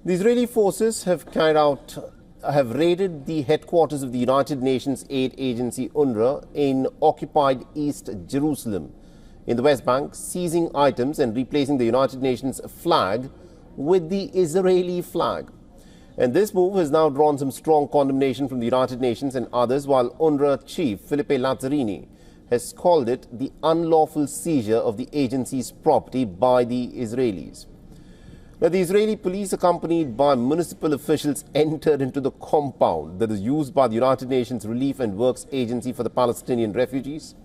The Israeli forces have raided the headquarters of the United Nations aid agency UNRWA in occupied East Jerusalem in the West Bank, seizing items and replacing the United Nations flag with the Israeli flag. And this move has now drawn some strong condemnation from the United Nations and others, while UNRWA chief Philippe Lazzarini has called it the unlawful seizure of the agency's property by the Israelis. Now, the Israeli police, accompanied by municipal officials, entered into the compound that is used by the United Nations Relief and Works Agency for the Palestinian refugees.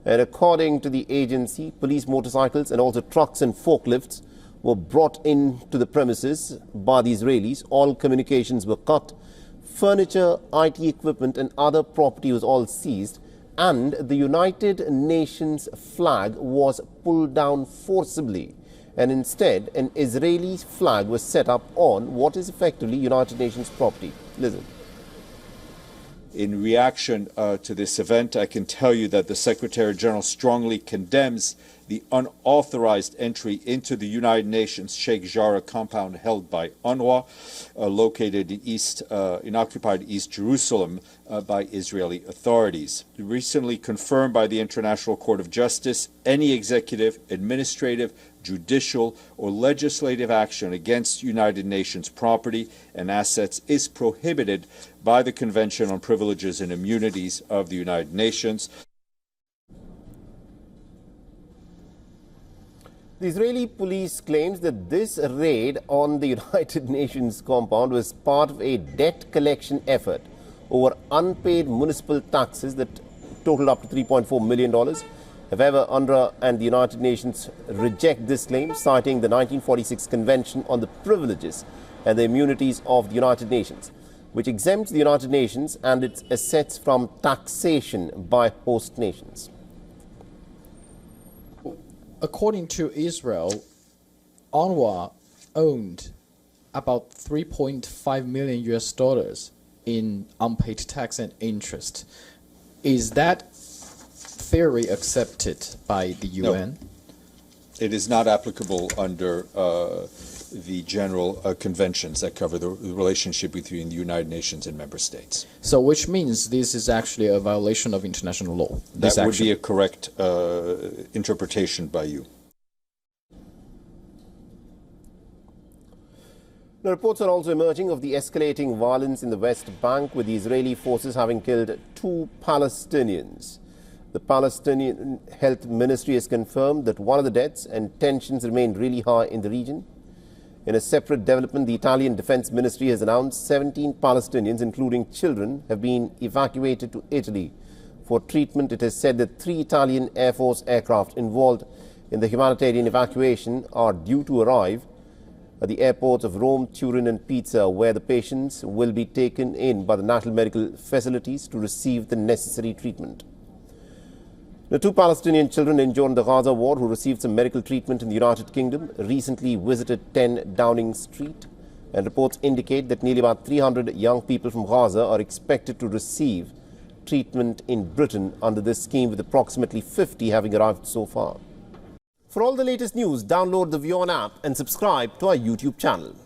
And according to the agency, police motorcycles and also trucks and forklifts were brought into the premises by the Israelis. All communications were cut. Furniture, IT equipment and other property was all seized. And the United Nations flag was pulled down forcibly. And instead, an Israeli flag was set up on what is effectively United Nations property. Listen. In reaction to this event, I can tell you that the Secretary General strongly condemns the unauthorized entry into the United Nations Sheikh Jarrah compound held by UNRWA, located in occupied East Jerusalem by Israeli authorities. Recently confirmed by the International Court of Justice, any executive, administrative, judicial, or legislative action against United Nations property and assets is prohibited by the Convention on Privileges and Immunities of the United Nations. The Israeli police claims that this raid on the United Nations compound was part of a debt collection effort over unpaid municipal taxes that totaled up to $3.4 million. However, UNRWA and the United Nations reject this claim, citing the 1946 Convention on the Privileges and the Immunities of the United Nations, which exempts the United Nations and its assets from taxation by host nations. According to Israel, UNRWA owned about $3.5 million in unpaid tax and interest. Is that theory accepted by the UN? No. It is not applicable under the general conventions that cover the relationship between the United Nations and member states. So which means this is actually a violation of international law? That would be a correct interpretation by you. The reports are also emerging of the escalating violence in the West Bank, with the Israeli forces having killed 2 Palestinians. The Palestinian Health Ministry has confirmed that one of the deaths, and tensions remain really high in the region. In a separate development, the Italian Defense Ministry has announced 17 Palestinians, including children, have been evacuated to Italy for treatment. It has said that 3 Italian Air Force aircraft involved in the humanitarian evacuation are due to arrive at the airports of Rome, Turin and Pisa, where the patients will be taken in by the national medical facilities to receive the necessary treatment. The 2 Palestinian children injured in the Gaza war who received some medical treatment in the United Kingdom recently visited 10 Downing Street, and reports indicate that nearly about 300 young people from Gaza are expected to receive treatment in Britain under this scheme, with approximately 50 having arrived so far. For all the latest news, download the WION app and subscribe to our YouTube channel.